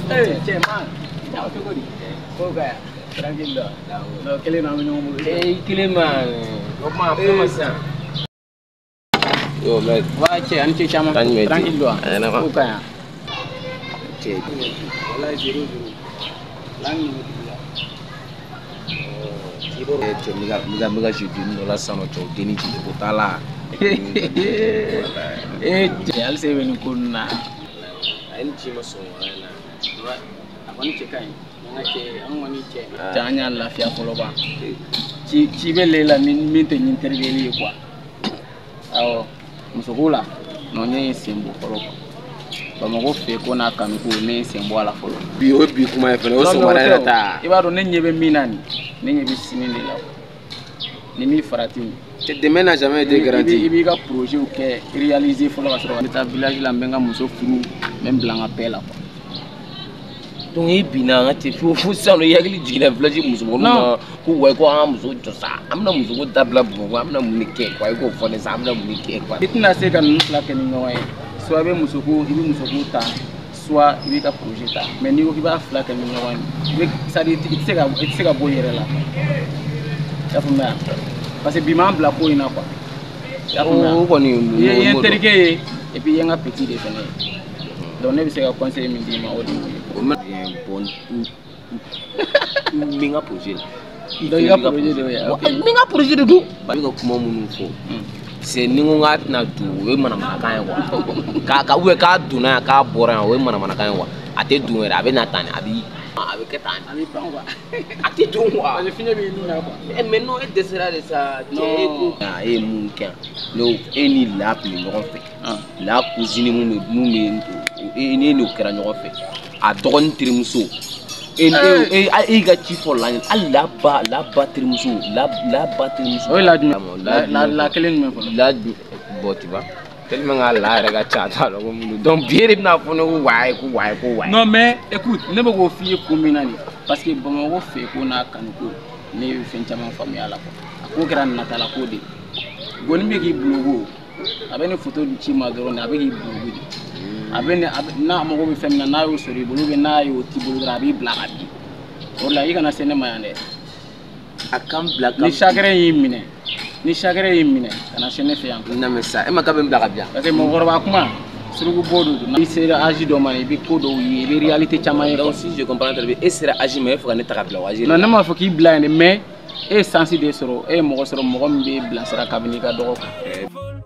Hey, man. Now to go. Okay. Tranquilo. No, que le no me Hey, Kiliman. Apa masa? Yo, mate. Wah, cek, ane cama. Tranquilo. Okay. Cek. Wala zero. Lang Miga shudi nola sano cho deni chide kutala. Al se ven kunna. Ayin chima songa na. Wani cekai, wani cek. Jangan lafiya folo ba. Ci bele la min te interview quoi. Awo, musukula no nye sembo folo. Ba mo fe ko na kan ko ne sembo ala folo. Bi o bi kuma e fele o so wara ta. I ba do ne nyebe minani, ne nyebe sinini la. Ni mi farati. Te demain n'a jamais été garanti. Ibi ka projet ou ke réaliser folo ka soro. Ta village la mbenga muso furu même blanc appel la. Donc il bina ngati fu sanu yagli jigina village musumo no ku way ko amuso josa amna musumo dabla bu amna munike ko ay ko fone sa amna munike ko itna se kan nusla ken ngoy soit be musuko ibi musuko ta soit ibi ka projet ta mais ni ko iba fla ken ngoy ibi ça dit itse ka boyere la ya fuma parce que bima bla ko ina quoi ya fuma ko ni ye interike et puis yenga petit de fene donc ne bi se ka conseiller mi di ma odi bon minga projet minga projet de do ba ko kuma munu fo c'est ningo ngat na du we mana mana kan ka we ka du na ka bora we mana mana kan wa ate du era be na tane abi ke tane abi pa wa ate du wa je finya be ni na quoi et maintenant et desera de ça et mun kan no eni la pli no fait la cousine mu eni no kera no fait a dogon tirimuso e ga ci fo la alla ba tirimuso la ba tirimuso o la kelen me fo la botiba tellement la rega chata lo mu donc biere na fo no waay ko non mais écoute ne ba go fiye ko minani parce que bon go fe ko na kan ko ne fen chama famille ala ko gran na tala ko de goni be ki blogo abene photo du ci ma doro na be ki blogo de abene na mo go be femna na yo sori bulu be na yo ti bulu grabi blaga bi wala yi kana sene mayande akam blaga ni chagre yimine kana sene fe yanko na mesa e makabe blaga bia parce que mo gorba kuma surugu bodu na sera agi do mane bi ko do yi be réalité chama yi donc si je comprends très bien et sera agi mais faut que ne takabla waji non ma faut ki blind mais et sensi de soro e mo soro mo be bla sera kabini ka do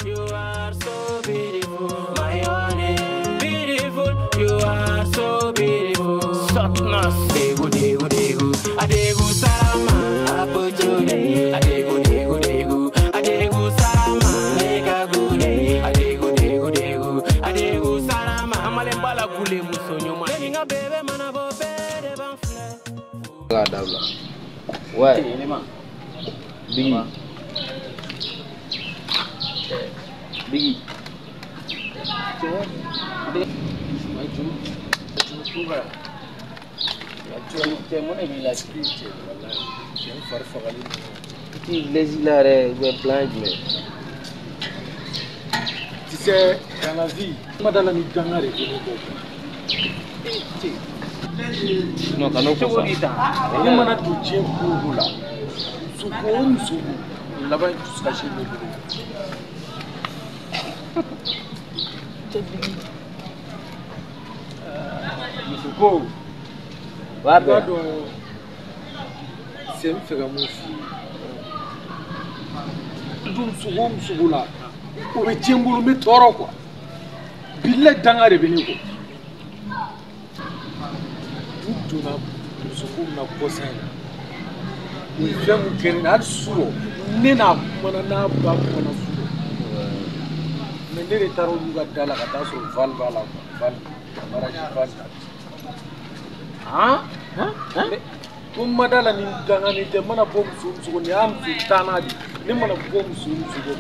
You are so beautiful, my honey. Beautiful, you are so beautiful. Softness, degu, degu, degu. Adegu sarama, apojone. Adegu, degu, degu. Adegu sarama, nega gule. Adegu, degu, degu. Adegu sarama, amalembala gule musonyo ma. Lenga bebe manabo bebe banfle. Gadabla. Ouais. Biggie. Biggie. Tu sais, dans la vie, madame ni gangare non kano ko sa ni mana tu je kula suku laba tu ska shi Musuko wabe c'est me faire mon fils dum sugula o be tiembulu me toro quoi bille dangare beni ko tout na musuko na kosa ni femu kerin al suro ne na mana na ba mana suro mais ne retaro duga dala kata so val barage val tum madala ni dangani te mana bom sugo ni am sultana di ni mana bom sugo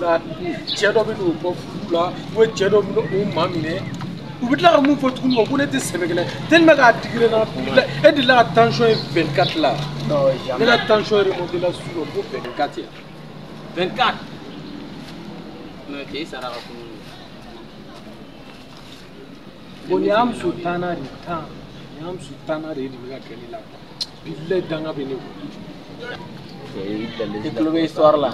la chedo be no ko fula we chedo no o mamine u bɛ tila ka mun fɔ tuguni ko ne tɛ sɛbɛ kɛlɛ tellement k'a digire na e de la tension est 24 là non jamais ne la tension est remontée là sur ko 24 ya 24 mais k'e sara ka kun bon ni am sultana de temps ni am sultana de bɛ ka kɛ ne la billahi danga bɛ ne i tulo bɛ histoire la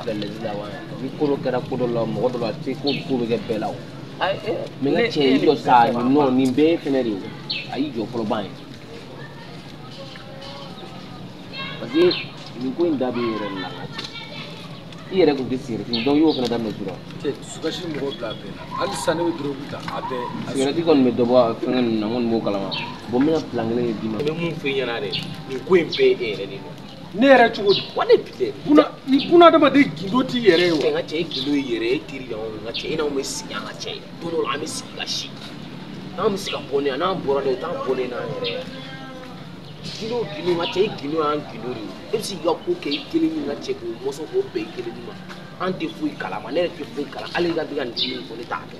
ni kolo kɛra ko dɔ la mɔgɔ dɔ la te ko bɛ kɛ bɛɛ la o mais n ka cɛ i jɔ sa non nin bɛɛ ye fɛnɛ de ye a y'i jɔ fɔlɔ ban ye parce que nin ko in da bɛ yɛrɛ la i yɛrɛ tun tɛ sigɛrɛti donc i y'o fɛnɛ daminɛ jura cɛ sukasi mɔgɔ bila bɛɛ la hali sisan ne bɛ drogue ta a bɛɛ sigɛrɛti kɔni bɛ dɔ bɔ fɛngɛ ninnu na n kɔni b'o kalama bon n bɛna plan kelen de d'i ma n bɛ mun f'i ɲɛna dɛ nin ko in bɛɛ ye e yɛrɛ de don ne yɛrɛ cogo di wa ne bi ni bunadamaden gindo t'i yɛrɛ ye wa n ka cɛ e gindo ye yɛrɛ e teri de n ka cɛ e n'anw bɛ sigi an ka cɛ ye don dɔ la an bɛ sigi ka si n'an bɛ se ka bɔ ne yan n'an bɔra de o t'an bɔ ne n'an yɛrɛ ye gindo gindo n ka cɛ e gindo y'an gindo de ye e bɛ se k'i ka ko kɛ i kelen ni n ka cɛ k'o mɔsɔn k'o bɛn i kelen ni ma an tɛ foyi kalama ne yɛrɛ tɛ foyi kalama hali i ka bɛ ka nin dimi fɔ ne t'a kɛ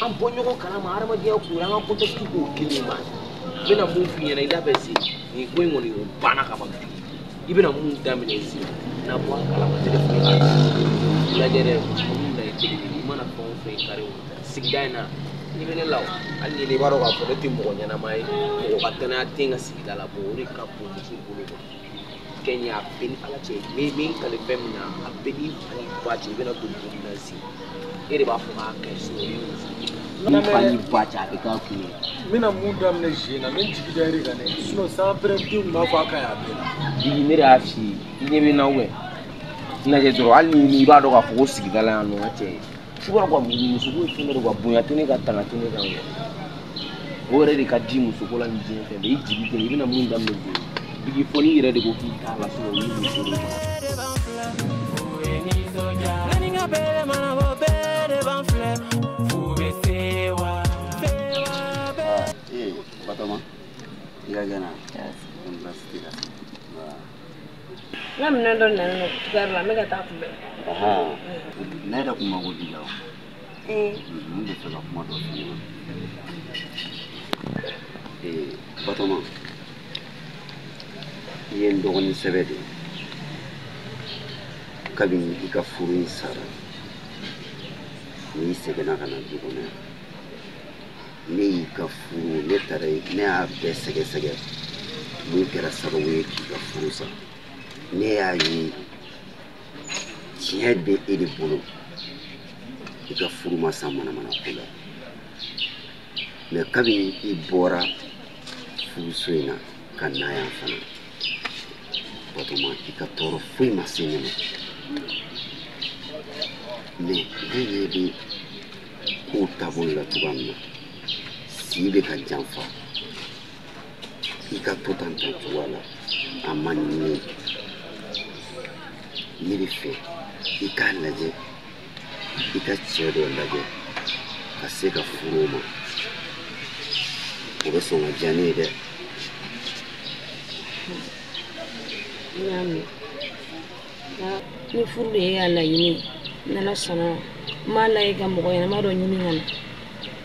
an bɔ ɲɔgɔn kalama hadamadenya ko an ka contexte k'o kelen ma n bɛna mun f'i ɲɛna i da bɛ se nin ko in kɔni o banna ka ban bi i bɛna mun daminɛ sisan n'a bɔ a kalama ne de fɛ ka lajɛ dɛ mun na ye kelen ye i mana fɛn o fɛn kari o sigida in na n'i bɛ ne la o hali ni i b'a dɔn k'a fɔ ne tɛ mɔgɔ ɲɛnama ye mɔgɔ ka danaya tɛ n ka sigida la bon o de ka bon muso bolo quoi kɛɲɛ a bɛɛ ni ala cɛ min kale fɛn min na a bɛɛ n'i fa n'i ba cɛ i bɛna don dugu na si e de b'a fɔ k'a kɛ so n'i fa n'i ba cɛ a bɛ k'a kun ye n bɛna mun daminɛ zen na n bɛ n jigi da e de kan dɛ sinon san apprenti tun b'a fɔ a ka ɲi a bɛɛ la Digi ne de y'a f'i ye i ɲɛ bɛ n na lajɛ dɔrɔn hali ni i b'a dɔn k'a fɔ ko sigida la yan nɔ n ka cɛ ye i b'a dɔn ka muso ko ye fɛn dɔ de ka bonya tɛ ne ka tanga tɛ ne kan o yɛrɛ de ka di muso ko la ni diɲɛ fɛn bɛɛ i jigi tɛ i bɛna mun daminɛ zen Bigi fɔ n'i yɛrɛ de ko k'i t'a la sinon olu muso de don Batoma, iya gana. Na mina ndo nana kugarla mega ta kumbe. Aha. Na da kuma godi yawo. Mun da saka kuma do shi. Batoma. Yen do woni sebede. Kabin ika furu sara. Ni segena kana dugona. Ni ka furu ne tare ne a bɛɛ sɛgɛsɛgɛ mun kɛra sababu ye k'i ka furu sa ne y'a ye tiɲɛ bɛ e de bolo i ka furu ma san manamana ko la mais kabini i bɔra furuso in na ka na yan fana Batoma i ka tɔɔrɔ foyi ma se ne ma mais ne ɲɛ bɛ kow taabolo la cogoya min na si bɛ ka janfa i ka to tan cogoya la a man di ne ye ne bɛ fɛ i k'a lajɛ i ka cɛ dɔ lajɛ ka se ka furu o ma o bɛ sɔn ka diya ne ye dɛ. Ni furu de ye a laɲini n'Ala sɔnna n b'a lajɛ ka mɔgɔ ɲɛnama dɔ ɲini ka na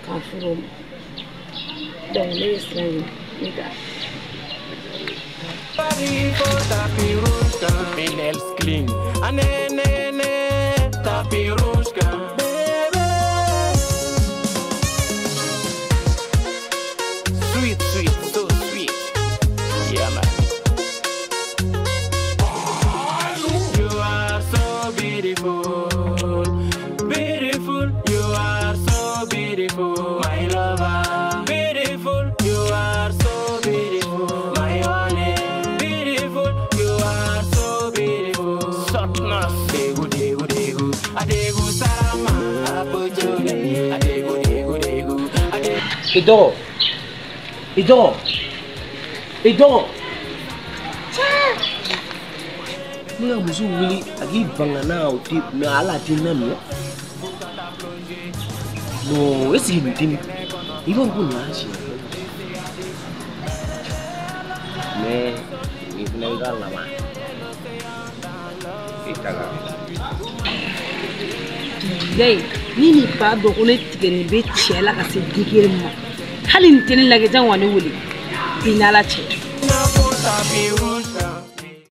k'a furu o ma donc ne bɛ siran ɲin ne t'a Sweet, sweet, so sweet. Yeah, man. You are so beautiful, beautiful. You are so beautiful, my lover. Beautiful, you are so beautiful, my honey. Beautiful, you are so beautiful. Softness, degu, degu, degu. Adegu sarama, apojole. Adegu, degu, degu. Ido. Mula muso wuli a k'i bangana o tɛ mais ala tɛ na minɛ non est-ce que nin tɛ i b'a fɔ ko nin y'a siɲɛ mais nin fana i ka laban i taga. Gay. ni ni ba dɔn ko ne tigɛ nin bɛ cɛ la ka se digiri ma hali nin tɛ ne lajɛ jan wa ne wele i n'ala cɛ.